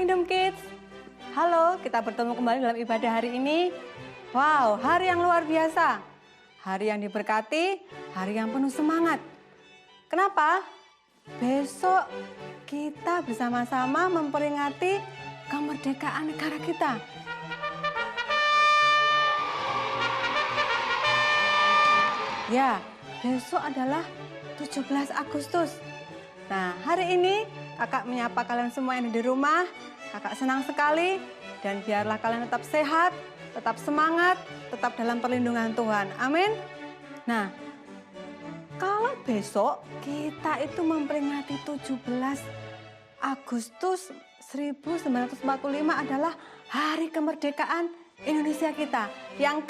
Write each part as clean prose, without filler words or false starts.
Kingdom Kids. Halo, kita bertemu kembali dalam ibadah hari ini. Wow, hari yang luar biasa. Hari yang diberkati, hari yang penuh semangat. Kenapa? Besok kita bersama-sama memperingati kemerdekaan negara kita. Ya, besok adalah 17 Agustus. Nah, hari ini kakak menyapa kalian semua yang ada di rumah. Kakak senang sekali dan biarlah kalian tetap sehat, tetap semangat, tetap dalam perlindungan Tuhan. Amin. Nah, kalau besok kita itu memperingati 17 Agustus 1945 adalah hari kemerdekaan Indonesia kita. Yang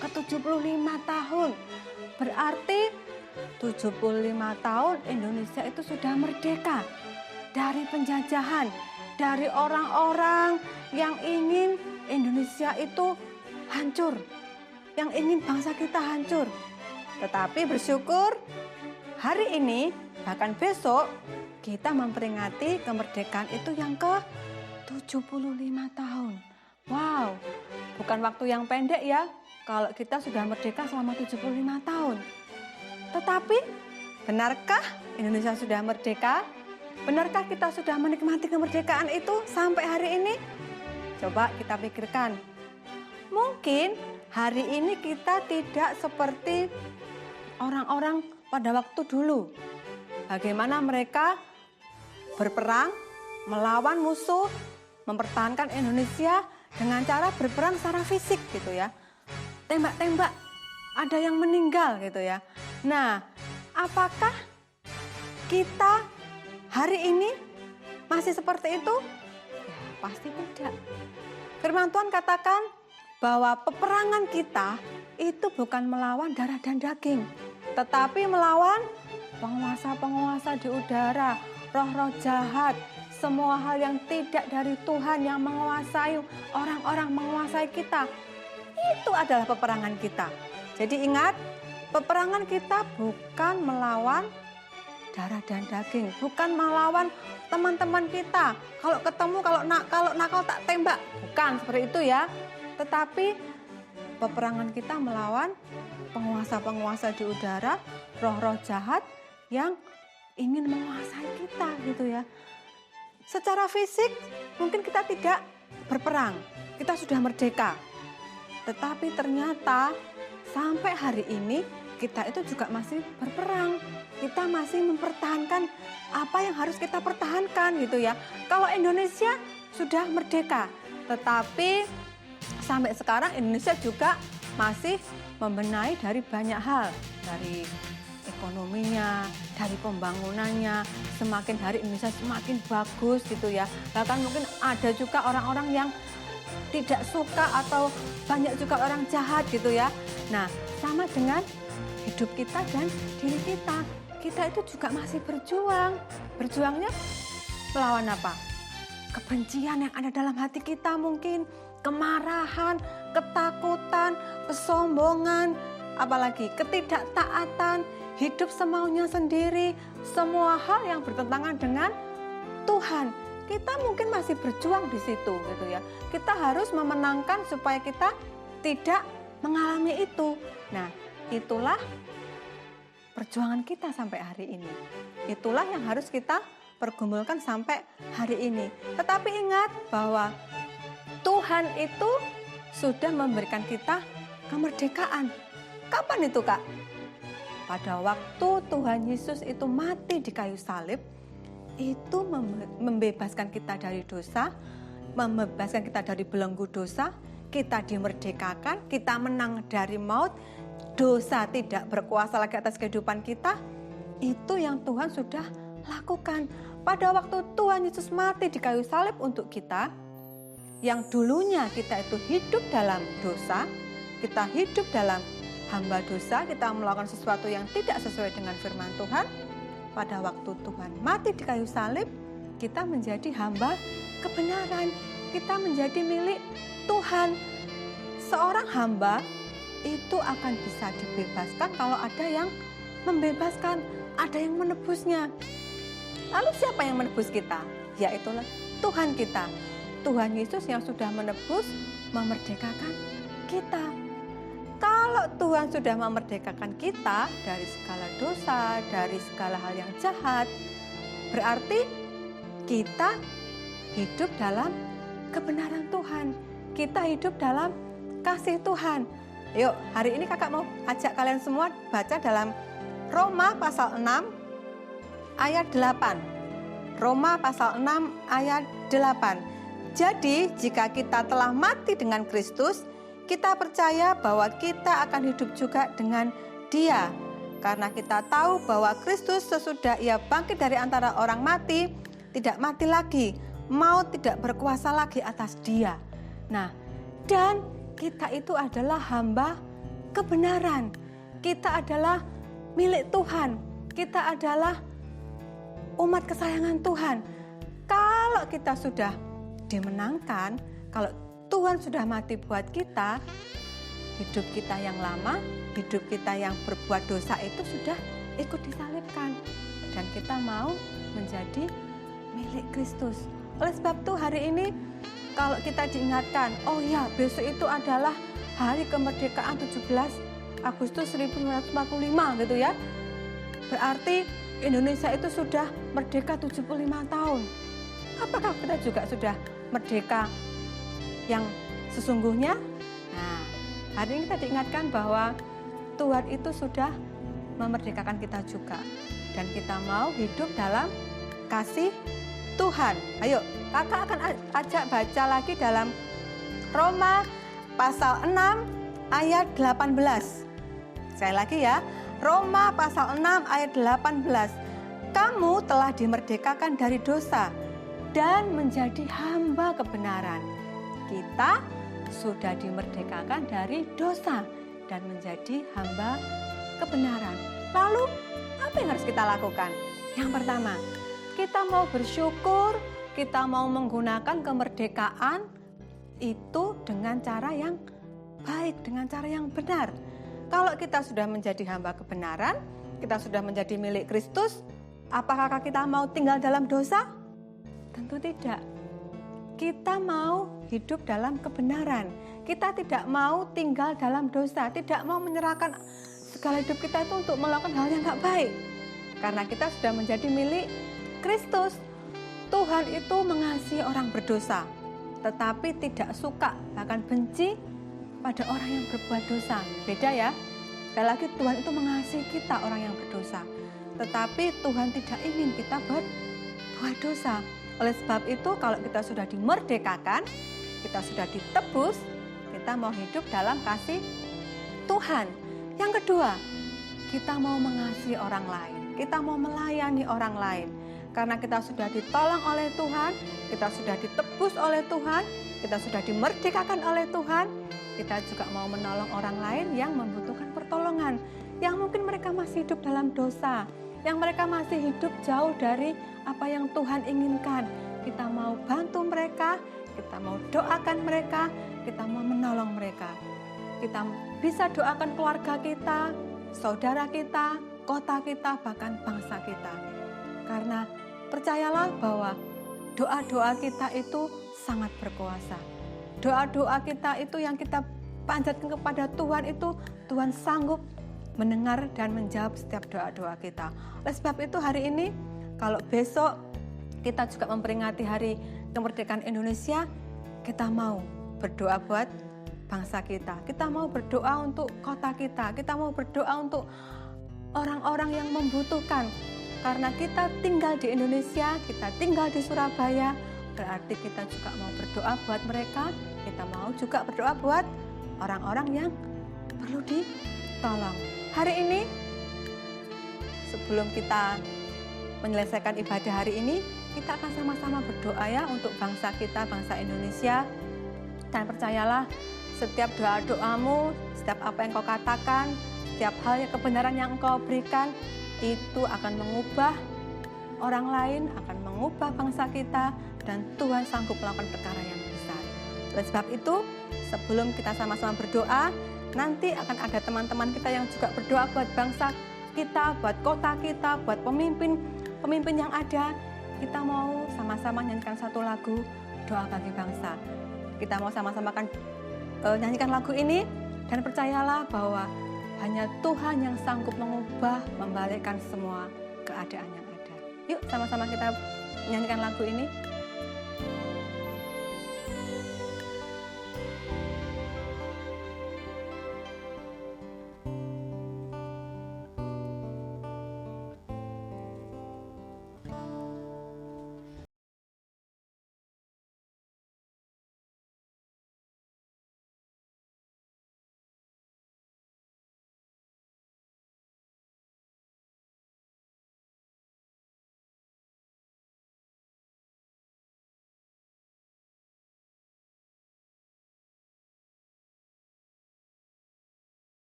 ke-75 tahun. Berarti 75 tahun Indonesia itu sudah merdeka dari penjajahan, dari orang-orang yang ingin Indonesia itu hancur, yang ingin bangsa kita hancur. Tetapi bersyukur hari ini, bahkan besok, kita memperingati kemerdekaan itu yang ke-75 tahun. Wow, bukan waktu yang pendek ya, kalau kita sudah merdeka selama 75 tahun. Tetapi, benarkah Indonesia sudah merdeka? Benarkah kita sudah menikmati kemerdekaan itu sampai hari ini? Coba kita pikirkan. Mungkin hari ini kita tidak seperti orang-orang pada waktu dulu. Bagaimana mereka berperang, melawan musuh, mempertahankan Indonesia dengan cara berperang secara fisik gitu ya. Tembak-tembak, ada yang meninggal gitu ya. Nah, apakah kita hari ini masih seperti itu? Ya, pasti tidak. Firman Tuhan katakan bahwa peperangan kita itu bukan melawan darah dan daging, tetapi melawan penguasa-penguasa di udara, roh-roh jahat, semua hal yang tidak dari Tuhan yang menguasai orang-orang menguasai kita. Itu adalah peperangan kita. Jadi ingat, peperangan kita bukan melawan darah dan daging, bukan melawan teman-teman kita. Kalau ketemu, kalau nakal tak tembak, bukan seperti itu ya. Tetapi peperangan kita melawan penguasa-penguasa di udara, roh-roh jahat yang ingin menguasai kita gitu ya. Secara fisik mungkin kita tidak berperang, kita sudah merdeka. Tetapi ternyata sampai hari ini kita itu juga masih berperang. Kita masih mempertahankan apa yang harus kita pertahankan gitu ya. Kalau Indonesia sudah merdeka, tetapi sampai sekarang Indonesia juga masih membenahi dari banyak hal. Dari ekonominya, dari pembangunannya, semakin hari Indonesia semakin bagus gitu ya. Bahkan mungkin ada juga orang-orang yang tidak suka atau banyak juga orang jahat gitu ya. Nah, sama dengan hidup kita dan diri kita. Kita itu juga masih berjuang. Berjuangnya melawan apa? Kebencian yang ada dalam hati kita mungkin, kemarahan, ketakutan, kesombongan, apalagi ketidaktaatan, hidup semaunya sendiri, semua hal yang bertentangan dengan Tuhan. Kita mungkin masih berjuang di situ gitu ya. Kita harus memenangkan supaya kita tidak mengalami itu. Nah, itulah perjuangan kita sampai hari ini. Itulah yang harus kita pergumulkan sampai hari ini. Tetapi ingat bahwa Tuhan itu sudah memberikan kita kemerdekaan. Kapan itu, Kak? Pada waktu Tuhan Yesus itu mati di kayu salib, itu membebaskan kita dari dosa, membebaskan kita dari belenggu dosa, kita dimerdekakan, kita menang dari maut, dosa tidak berkuasa lagi atas kehidupan kita. Itu yang Tuhan sudah lakukan. Pada waktu Tuhan Yesus mati di kayu salib untuk kita, yang dulunya kita itu hidup dalam dosa, kita hidup dalam hamba dosa, kita melakukan sesuatu yang tidak sesuai dengan firman Tuhan. Pada waktu Tuhan mati di kayu salib, kita menjadi hamba kebenaran. Kita menjadi milik Tuhan. Seorang hamba itu akan bisa dibebaskan kalau ada yang membebaskan, ada yang menebusnya. Lalu siapa yang menebus kita? yaitulah Tuhan kita. Tuhan Yesus yang sudah menebus, memerdekakan kita. Kalau Tuhan sudah memerdekakan kita dari segala dosa, dari segala hal yang jahat, berarti kita hidup dalam kebenaran Tuhan. Kita hidup dalam kasih Tuhan. Yuk, hari ini kakak mau ajak kalian semua baca dalam Roma pasal 6 ayat 8. Roma pasal 6 ayat 8. Jadi, jika kita telah mati dengan Kristus, kita percaya bahwa kita akan hidup juga dengan Dia. Karena kita tahu bahwa Kristus sesudah Ia bangkit dari antara orang mati, tidak mati lagi, maut tidak berkuasa lagi atas Dia. Nah, dan kita itu adalah hamba kebenaran. Kita adalah milik Tuhan. Kita adalah umat kesayangan Tuhan. Kalau kita sudah dimenangkan, kalau Tuhan sudah mati buat kita, hidup kita yang lama, hidup kita yang berbuat dosa itu sudah ikut disalibkan. Dan kita mau menjadi milik Kristus. Oleh sebab itu hari ini kalau kita diingatkan, oh ya besok itu adalah hari kemerdekaan 17 Agustus 1945 gitu ya. Berarti Indonesia itu sudah merdeka 75 tahun. Apakah kita juga sudah merdeka yang sesungguhnya? Nah, hari ini kita diingatkan bahwa Tuhan itu sudah memerdekakan kita juga. Dan kita mau hidup dalam kasih Tuhan. Ayo, kakak akan ajak baca lagi dalam Roma pasal 6 ayat 18. Sekali lagi ya, Roma pasal 6 ayat 18. Kamu telah dimerdekakan dari dosa dan menjadi hamba kebenaran. Kita sudah dimerdekakan dari dosa dan menjadi hamba kebenaran. Lalu, apa yang harus kita lakukan? Yang pertama, kita mau bersyukur, kita mau menggunakan kemerdekaan itu dengan cara yang baik, dengan cara yang benar. Kalau kita sudah menjadi hamba kebenaran, kita sudah menjadi milik Kristus, apakah kita mau tinggal dalam dosa? Tentu tidak. Kita mau hidup dalam kebenaran. Kita tidak mau tinggal dalam dosa, tidak mau menyerahkan segala hidup kita itu untuk melakukan hal yang tak baik. Karena kita sudah menjadi milik Kristus. Tuhan itu mengasihi orang berdosa, tetapi tidak suka, bahkan benci pada orang yang berbuat dosa. Beda ya. Sekali lagi, Tuhan itu mengasihi kita orang yang berdosa, tetapi Tuhan tidak ingin kita berbuat dosa. Oleh sebab itu, kalau kita sudah dimerdekakan, kita sudah ditebus, kita mau hidup dalam kasih Tuhan. Yang kedua, kita mau mengasihi orang lain, kita mau melayani orang lain. Karena kita sudah ditolong oleh Tuhan, kita sudah ditebus oleh Tuhan, kita sudah dimerdekakan oleh Tuhan, kita juga mau menolong orang lain yang membutuhkan pertolongan, yang mungkin mereka masih hidup dalam dosa, yang mereka masih hidup jauh dari apa yang Tuhan inginkan. Kita mau bantu mereka, kita mau doakan mereka, kita mau menolong mereka. Kita bisa doakan keluarga kita, saudara kita, kota kita, bahkan bangsa kita. Karena percayalah bahwa doa-doa kita itu sangat berkuasa. Doa-doa kita itu yang kita panjatkan kepada Tuhan itu, Tuhan sanggup mendengar dan menjawab setiap doa-doa kita. Oleh sebab itu hari ini, kalau besok kita juga memperingati hari kemerdekaan Indonesia, kita mau berdoa buat bangsa kita. Kita mau berdoa untuk kota kita. Kita mau berdoa untuk orang-orang yang membutuhkan. Karena kita tinggal di Indonesia, kita tinggal di Surabaya, berarti kita juga mau berdoa buat mereka. Kita mau juga berdoa buat orang-orang yang perlu ditolong. Hari ini, sebelum kita menyelesaikan ibadah hari ini, kita akan sama-sama berdoa ya untuk bangsa kita, bangsa Indonesia. Dan percayalah, setiap doa-doamu, setiap apa yang kau katakan, setiap hal yang kebenaran yang engkau berikan, itu akan mengubah orang lain, akan mengubah bangsa kita, dan Tuhan sanggup melakukan perkara yang besar. Oleh sebab itu, sebelum kita sama-sama berdoa, nanti akan ada teman-teman kita yang juga berdoa buat bangsa kita, buat kota kita, buat pemimpin yang ada. kita mau sama-sama nyanyikan satu lagu doa bagi bangsa. Kita mau sama-sama nyanyikan lagu ini, dan percayalah bahwa hanya Tuhan yang sanggup mengubah, membalikkan semua keadaan yang ada. Yuk sama-sama kita nyanyikan lagu ini.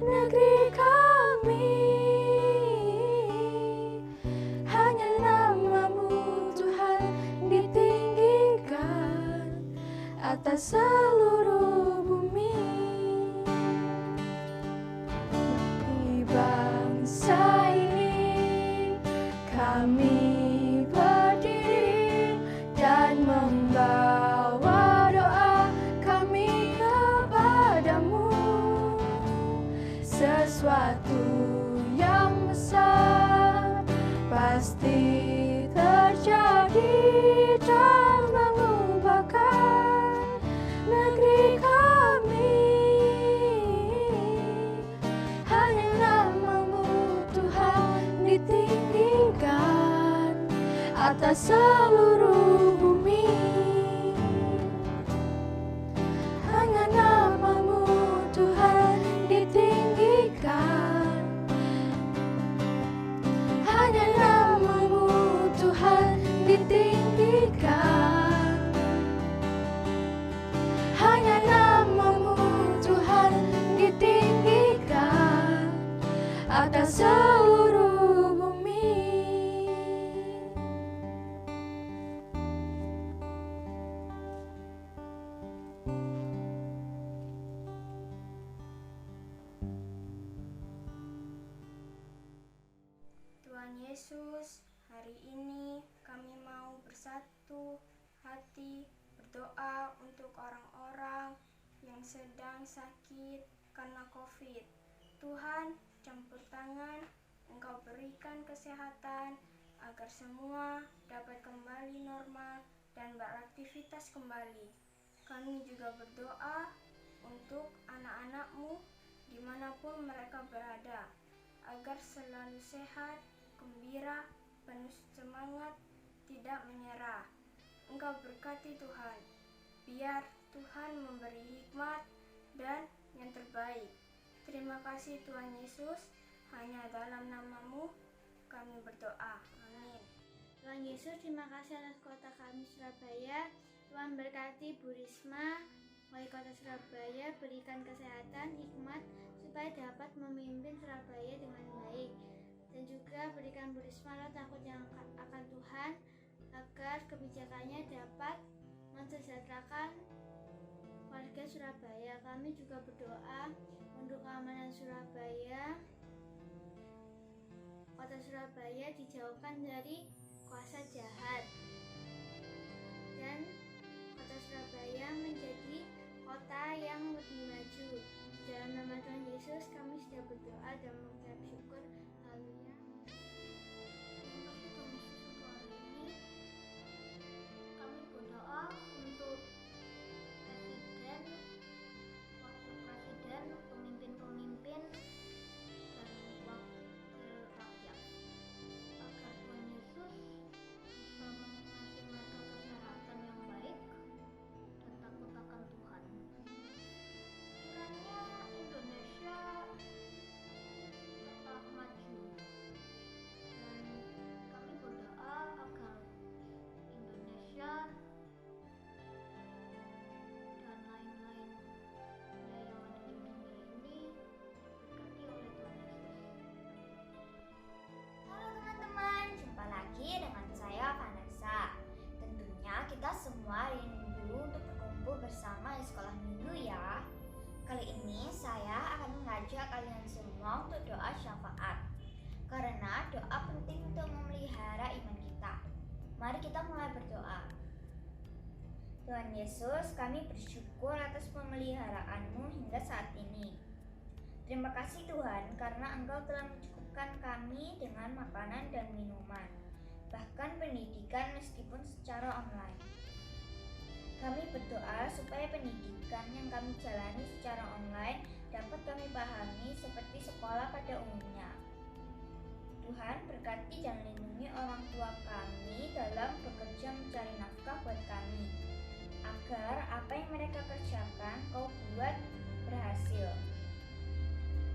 Negeri kami, hanya nama-Mu Tuhan ditinggikan atas seluruh bumi. Di bangsa ini kami berdiri dan membawa doa kami kepadamu. Sesuatu yang besar pasti terjadi dan mengubahkan negeri kami. Hanya nama-Mu Tuhan ditinggikan atas seluruh bumi. Hanya nama-Mu Tuhan ditinggikan. Hanya nama-Mu Tuhan ditinggikan. Hanya nama-Mu Tuhan ditinggikan atas seluruh bumi. Tuhan Yesus, hari ini kami mau bersatu hati berdoa untuk orang-orang yang sedang sakit karena COVID. Tuhan, campur tangan, Engkau berikan kesehatan agar semua dapat kembali normal dan beraktivitas kembali. Kami juga berdoa untuk anak-anak-Mu dimanapun mereka berada, agar selalu sehat, gembira, penuh semangat, tidak menyerah. Engkau berkati Tuhan, biar Tuhan memberi hikmat dan yang terbaik. Terima kasih Tuhan Yesus, hanya dalam nama-Mu kami berdoa. Amin. Tuhan Yesus, terima kasih atas kota kami Surabaya. Tuhan berkati Bu Risma, wali kota Surabaya, berikan kesehatan, hikmat, supaya dapat memimpin Surabaya dengan baik. Dan juga berikan Bu Risma roh takut yang akan Tuhan, agar kebijakannya dapat mensejahterakan warga Surabaya. Kami juga berdoa untuk keamanan Surabaya. Kota Surabaya dijauhkan dari kuasa jahat, dan kota Surabaya menjadi kota yang lebih maju. Dalam nama Tuhan Yesus kami sudah berdoa dan mengucap syukur. Haleluya. Terima kasih Tuhan Yesus untuk hari ini. Kami berdoa untuk presiden, wakil presiden, pemimpin-pemimpin, dan wakil rakyat. semua untuk doa syafaat. Karena doa penting untuk memelihara iman kita. Mari kita mulai berdoa. Tuhan Yesus, kami bersyukur atas pemeliharaanmu hingga saat ini. Terima kasih Tuhan, karena Engkau telah mencukupkan kami dengan makanan dan minuman, bahkan pendidikan meskipun secara online. Kami berdoa supaya pendidikan yang kami jalani secara online dapat kami pahami seperti sekolah pada umumnya. Tuhan, berkati dan lindungi orang tua kami dalam bekerja mencari nafkah buat kami, agar apa yang mereka kerjakan Kau buat berhasil.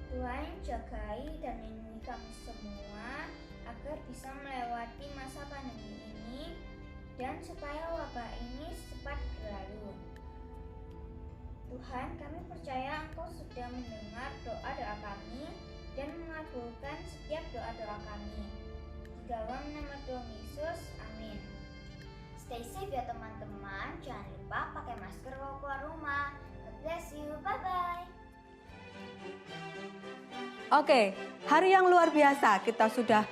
Tuhan, jagai dan lindungi kami semua agar bisa melewati masa pandemi ini dan supaya wabah ini cepat berlalu. Tuhan, kami percaya Engkau sudah mendengar doa-doa kami dan mengabulkan setiap doa-doa kami. Di dalam nama Tuhan Yesus, amin. Stay safe ya teman-teman, jangan lupa pakai masker kalau keluar rumah. God bless you, bye-bye. Oke, hari yang luar biasa. Kita sudah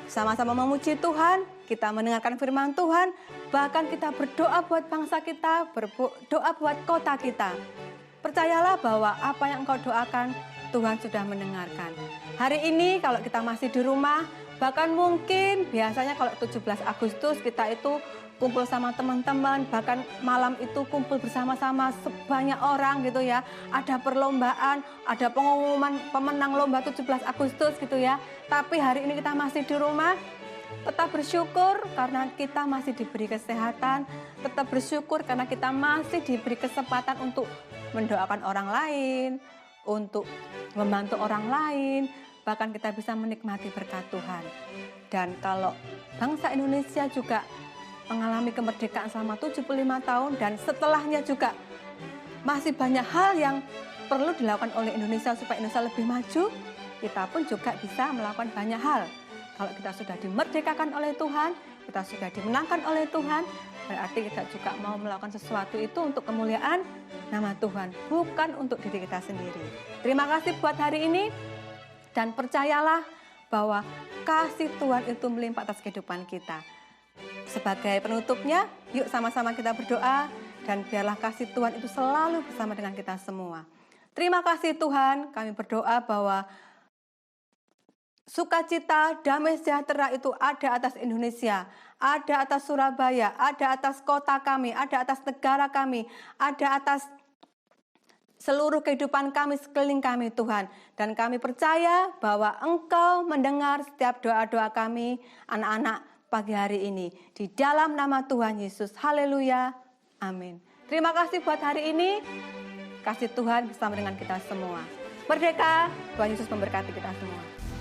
sama-sama memuji Tuhan, kita mendengarkan firman Tuhan, bahkan kita berdoa buat bangsa kita, berdoa buat kota kita. Percayalah bahwa apa yang engkau doakan, Tuhan sudah mendengarkan. Hari ini kalau kita masih di rumah, bahkan mungkin biasanya kalau 17 Agustus kita itu kumpul sama teman-teman, bahkan malam itu kumpul bersama-sama sebanyak orang gitu ya. Ada perlombaan, ada pengumuman pemenang lomba 17 Agustus gitu ya. Tapi hari ini kita masih di rumah, tetap bersyukur karena kita masih diberi kesehatan, tetap bersyukur karena kita masih diberi kesempatan untuk mendoakan orang lain, untuk membantu orang lain, bahkan kita bisa menikmati berkat Tuhan. Dan kalau bangsa Indonesia juga mengalami kemerdekaan selama 75 tahun dan setelahnya juga masih banyak hal yang perlu dilakukan oleh Indonesia supaya Indonesia lebih maju, kita pun juga bisa melakukan banyak hal. Kalau kita sudah dimerdekakan oleh Tuhan, kita sudah dimenangkan oleh Tuhan, berarti kita juga mau melakukan sesuatu itu untuk kemuliaan nama Tuhan, bukan untuk diri kita sendiri. Terima kasih buat hari ini, dan percayalah bahwa kasih Tuhan itu melimpah atas kehidupan kita. Sebagai penutupnya, yuk sama-sama kita berdoa, dan biarlah kasih Tuhan itu selalu bersama dengan kita semua. Terima kasih Tuhan, kami berdoa bahwa sukacita, damai sejahtera itu ada atas Indonesia, ada atas Surabaya, ada atas kota kami, ada atas negara kami, ada atas seluruh kehidupan kami, sekeliling kami Tuhan. Dan kami percaya bahwa Engkau mendengar setiap doa-doa kami, anak-anak pagi hari ini. Di dalam nama Tuhan Yesus, haleluya, amin. Terima kasih buat hari ini, kasih Tuhan bersama dengan kita semua. Merdeka, Tuhan Yesus memberkati kita semua.